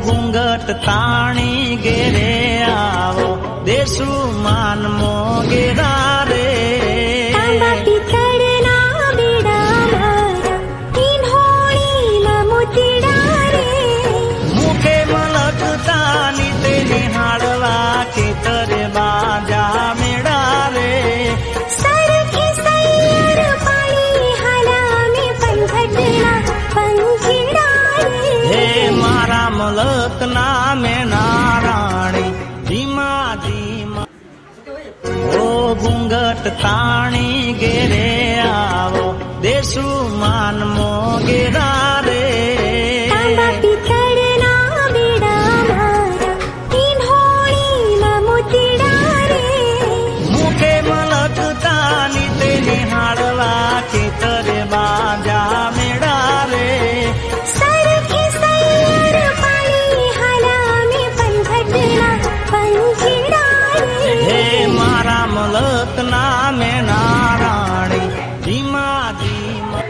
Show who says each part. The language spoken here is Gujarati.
Speaker 1: ઘૂંઘટ તાણી ઘેરે આવો દેશુ માન મોગેરા રે મુખે મલકતાની તે નિહાળવા ખેતરે બાજા મેળા રે હે મારા મલક નામે નારાણી ધીમા ધીમા ઓ ઘૂંઘટ તાણી ઘેરે આવો દેશુ માન મોગેરા રે મુખે મલકતાની તે નિહાળવા ખેતરે બાજા મેળા રે હે મારા મલક નામે નારાણી ધીમા ધીમા